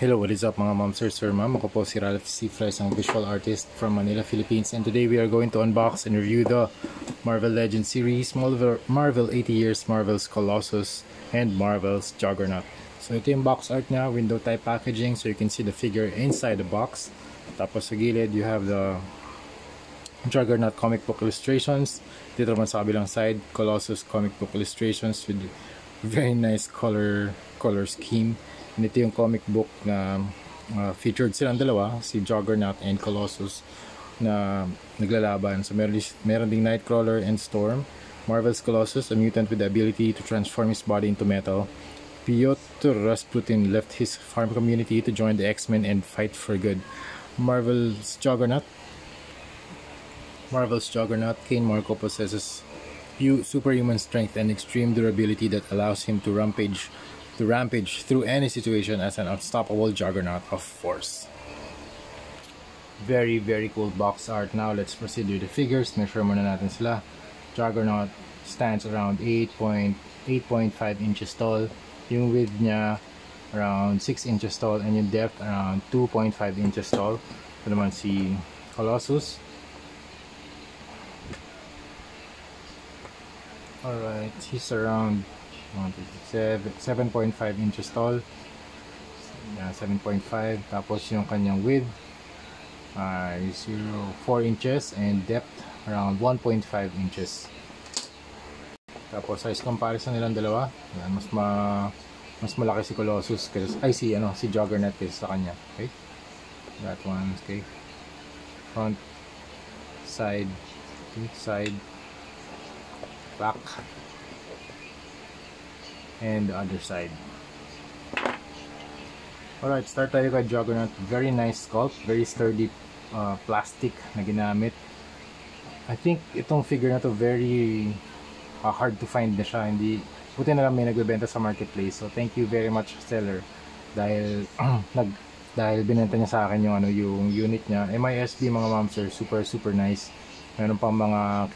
Hello, what is up mga ma'am, sir, ma'am? Ako po si Ralph C. Fries, ang visual artist from Manila, Philippines. And today we are going to unbox and review the Marvel Legends series, Marvel 80 Years, Marvel's Colossus, and Marvel's Juggernaut. So ito yung box art niya, window type packaging, so you can see the figure inside the box. Tapos sa gilid, you have the Juggernaut comic book illustrations. Dito naman sa kabilang side, Colossus comic book illustrations with very nice color scheme. And ito yung comic book na featured silang dalawa, si Juggernaut and Colossus, na naglalaban. So meron ding Nightcrawler and Storm. Marvel's Colossus, a mutant with the ability to transform his body into metal. Pyotr Rasputin left his farm community to join the X-Men and fight for good. Marvel's Juggernaut, Kane Marko possesses superhuman strength and extreme durability that allows him to rampage through any situation as an unstoppable juggernaut of force. Very cool box art. Now let's proceed with the figures. Measure muna natin sila. Juggernaut stands around 8.5 inches tall. Yung width niya around 6 inches tall, and yung depth around 2.5 inches tall. Ito naman si Colossus. Alright, he's around 7.5 inches tall. Yeah, 7.5. Tapos yung kanyang width is 4 inches and depth around 1.5 inches. Tapos size comparison nilang dalawa. Yan, mas malaki si Colossus kasi si Juggernaut kaysa sa kanya. Okay? That one, okay. Front, side, back, and the other side. Alright, start tayo kay Juggernaut. Very nice sculpt, very sturdy plastic na ginamit. I think itong figure na to very hard to find na siya. Buti na lang may nagbebenta sa marketplace. So thank you very much seller dahil dahil binenta niya sa akin yung unit niya. MISB mga ma'am sir, super nice. Meron pang mga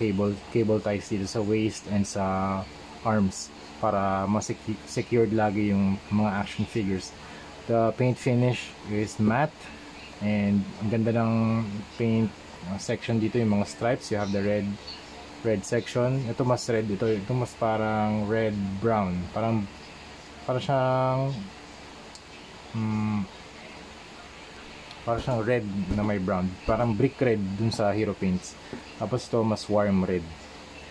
cable ties dito sa waist and sa arms para secured lagi yung mga action figures. The paint finish is matte, and ang ganda ng paint section dito, yung mga stripes. You have the red section. Ito mas red, ito mas parang red brown, parang siyang red na may brown, parang brick red dun sa Hero Paints. Tapos ito mas warm red.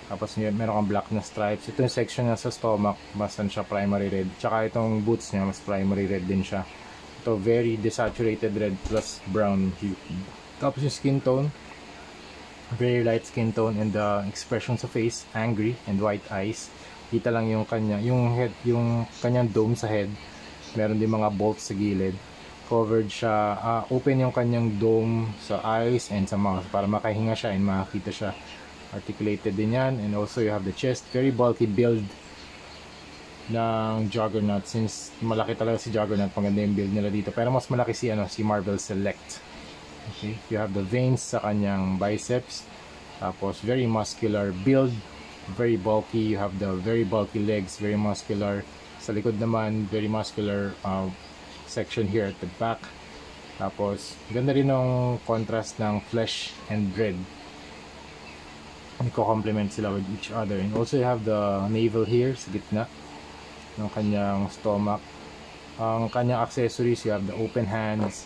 Tapos meron kang black na stripes. Ito yung section niya sa stomach, mas siya primary red. Tsaka itong boots niya, mas primary red din siya. Ito very desaturated red plus brown hue. Tapos yung skin tone, very light skin tone, and the expression sa face, angry and white eyes. Kita lang yung kanyang dome sa head. Meron din mga bolts sa gilid. Covered siya, open yung kanyang dome sa eyes and sa mouth para makahinga siya and makakita siya. Articulated din yan. And also you have the chest, very bulky build ng Juggernaut. Since malaki talaga si Juggernaut, maganda yung build nila dito, pero mas malaki si Marvel Select. Okay, you have the veins sa kanyang biceps. Tapos very muscular build, very bulky. You have the very bulky legs, very muscular. Sa likod naman, very muscular section here at the back. Tapos ganda rin ng contrast ng flesh and red. Niko-complement sila with each other. And also you have the navel here sa gitna ng kanyang stomach. Ang kanyang accessories, you have the open hands,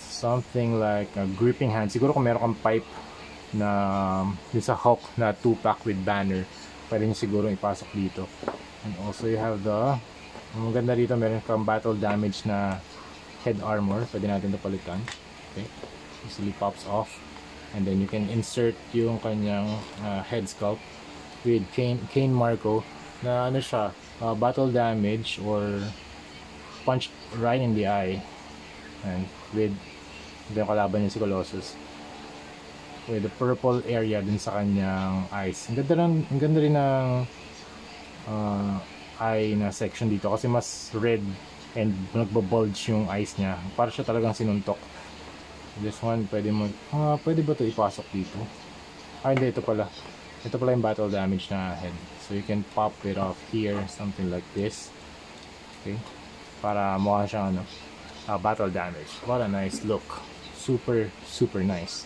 something like a gripping hand. Siguro kung meron kang pipe na yung sa Hulk na 2-pack with banner, pwede nyo siguro ipasok dito. And also you have ang ganda dito, meron kang battle damage na head armor. Pwede natin ito palitan. Okay, easily pops off. And then you can insert yung kanyang head sculpt with Kane Marko na siya, battle damage or punch right in the eye, and with yung kalaban niya si Colossus with the purple area din sa kanyang eyes. Ang ganda rin ng eye na section dito kasi mas red and nagbabulge yung eyes niya. Para siya talagang sinuntok. This one, pwede ba ito ipasok dito? Hindi, ito pala yung battle damage na head. So you can pop it off here, something like this. Okay, para mukha siyang ano, battle damage. What a nice look. Super, super nice.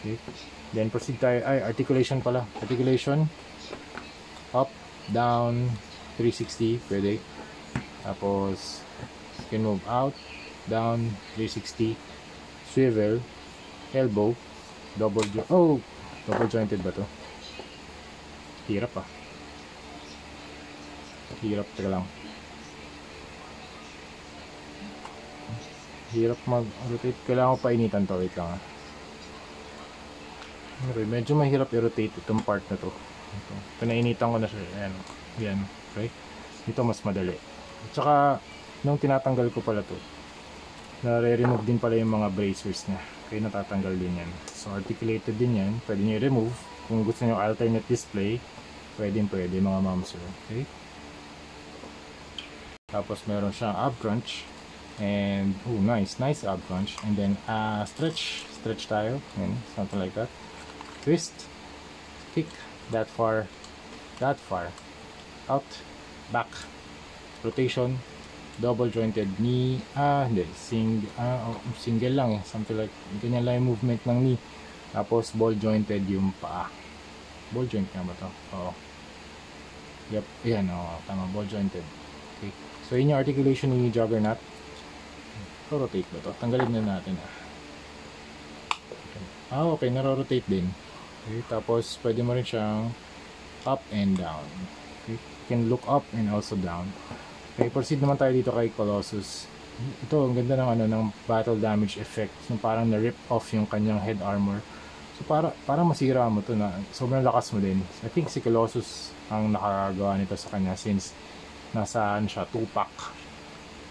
Okay. Then proceed tayo. Ay, articulation pala. Articulation. Up, down, 360. Pwede. Tapos, you can move out, down, 360. Swivel. Elbow. Double jointed ba to? Hirap ah. Hirap, teka lang. Hirap mag-rotate. Kailangan ko painitan to. Wait lang ah. Okay, medyo mahirap i-rotate itong part na to. Ito. Pinainitan ko na siya. Ayan. Yan. Okay. Ito mas madali. At saka, nung tinatanggal ko pala to, nare-remove din pala yung mga bracers niya. Okay, natatanggal din yan. So, articulated din yan. Pwede nyo i-remove. Kung gusto nyo alternate display, pwede mga ma'am sir. Okay. Tapos, meron siyang ab crunch. And, oh, nice ab crunch. And then, stretch tayo. And something like that. Twist, kick, that far, out, back, rotation, double jointed knee, hindi, single lang eh, something like, ganyan lang yung movement ng knee. Tapos, ball jointed yung paa. Ball joint nga ba to? Oo. Yep, yan, tama, ball jointed. Okay. So, yun yung articulation ni Juggernaut. Rotate ba to? Tanggalin na natin okay, naro-rotate din. Okay, tapos pwede mo rin siyang up and down. Okay, you can look up and also down. Okay, proceed naman tayo dito kay Colossus. Ito, ang ganda ng ng battle damage effect. So, parang na-rip off yung kanyang head armor. So, para masira mo to na sobrang lakas mo din. I think si Colossus ang nakagawa nito sa kanya since nasaan siya, 2-pack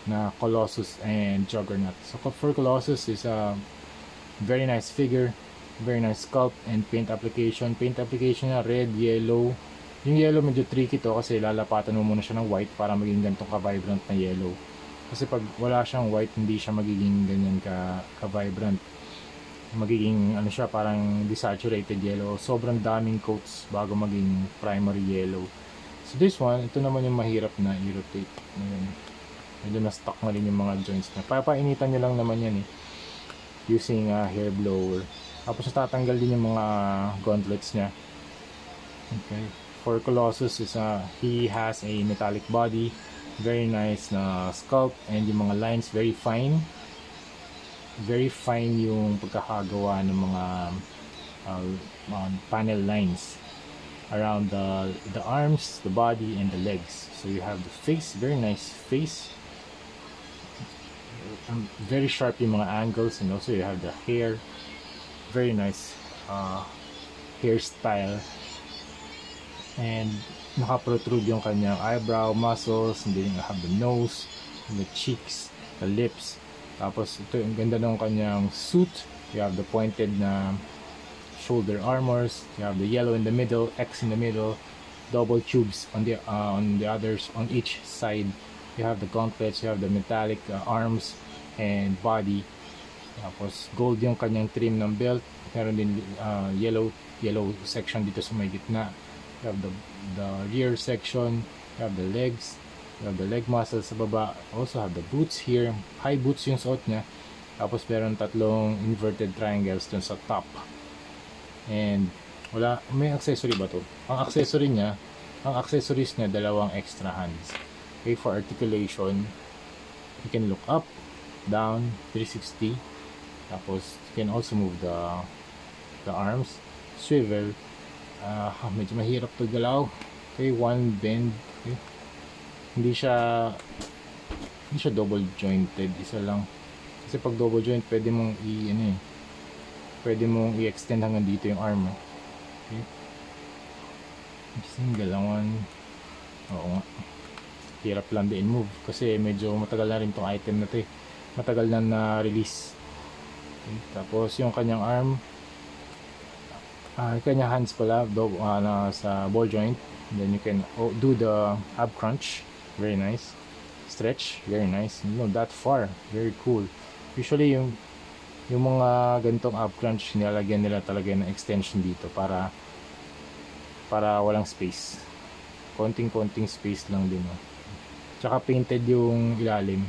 na Colossus and Juggernaut. So for Colossus is a very nice figure, very nice sculpt and paint application. Paint application na red, yellow. Yung yellow medyo tricky to kasi lalapatan mo muna siya ng white para maging ganitong ka-vibrant na yellow. Kasi pag wala siyang white, hindi siya magiging ganyan ka-vibrant. Magiging ano siya, parang desaturated yellow. Sobrang daming coats bago maging primary yellow. So this one, ito naman yung mahirap na i-rotate. Medyo na-stuck na rin yung mga joints na. Papainitan nyo lang naman yan eh. Using a hair blower. Tapos tatanggal din yung mga gauntlets niya. Okay. For Colossus, he has a metallic body. Very nice na sculpt. And yung mga lines, very fine. Very fine yung pagkakagawa ng mga panel lines around the arms, the body, and the legs. So you have the face, very nice face. Very sharp yung mga angles, and also you have the hair, very nice hairstyle, and naka-protrude yung kanyang eyebrow muscles, and then you have the nose, the cheeks, the lips. Tapos ito yung ganda ng kanyang suit. You have the pointed na shoulder armors, you have the yellow in the middle, X in the middle, double tubes on the others on each side. You have the gauntlets, you have the metallic arms and body. Tapos gold yung kanyang trim ng belt. Meron din yellow section dito sa may gitna. You have the rear section, you have the legs, you have the leg muscles sa baba. Also have the boots here, high boots yung suot niya. Tapos meron tatlong inverted triangles dun sa top. And may accessory ba to? Ang accessories niya dalawang extra hands. Okay, for articulation, you can look up, down, 360. Tapos you can also move the arms, swivel. Medyo mahirap to galaw. Okay, one bend. Okay. Hindi siya double jointed, isa lang. Kasi pag double joint, pwede mong i-extend hanggang dito yung arm. Okay. Single lang one. Oo nga. Hirap lang din move kasi medyo matagal na rin tong item na to eh. Matagal na na-release. Okay. Tapos yung kanyang arm, kanyang hands pala sa ball joint. And then you can do the ab crunch. Very nice. Stretch. Very nice. That far. Very cool. Usually yung mga ganitong ab crunch, nilalagyan nila talaga ng extension dito para walang space. Konting space lang din. Tsaka painted yung ilalim.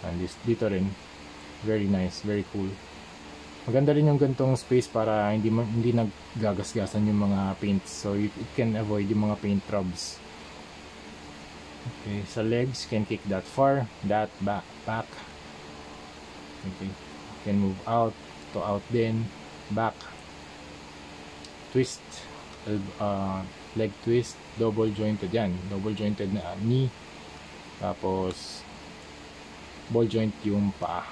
And dito rin. Very nice, very cool. Maganda rin yung gantong space para hindi naggagasgasan yung mga paints. So it can avoid yung mga paint rubs. Okay, sa legs, can kick that far, that back. Okay, can move out to out din, back, twist, leg twist, double jointed yan, double jointed na knee, tapos ball joint yung paa.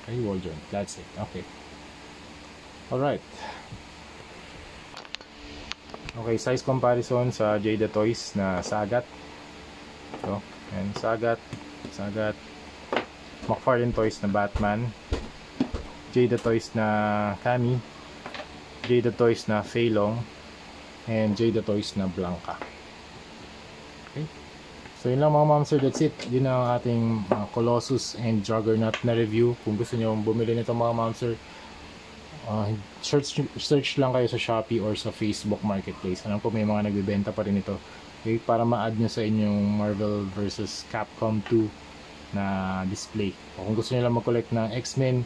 Okay, ball joint, that's it. Okay, alright. Okay, size comparison sa Jada Toys na Sagat. So, and Sagat, McFarlane Toys na Batman, Jada Toys na Cammy, Jada Toys na Feilong, and Jada Toys na Blanca. Okay, so yun lang mga mamsir, that's it. Yun ang ating Colossus and Juggernaut na review. Kung gusto nyo bumili nito mga mamsir, search lang kayo sa Shopee or sa Facebook Marketplace. Alam ko may mga nagbibenta pa rin ito. Okay, para ma-add nyo sa inyong Marvel vs. Capcom 2 na display. O kung gusto nyo lang mag-collect ng X-Men,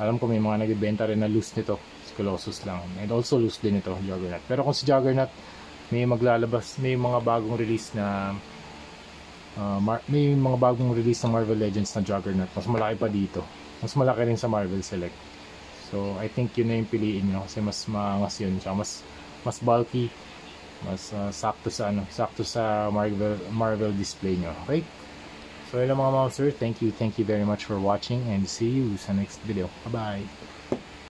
alam ko may mga nagbibenta rin na loose nito. Si Colossus lang. And also loose din ito, Juggernaut. Pero kung si Juggernaut, may maglalabas, may mga bagong release na ng Marvel Legends na Juggernaut. Mas malaki pa dito. Mas malaki rin sa Marvel Select. So, I think yun na yung piliin nyo kasi mas maangas yun. Tsaka mas bulky, mas sakto sa Marvel display nyo. Okay? So, yun lang mga mamsir. Thank you very much for watching and see you sa next video. Bye-bye!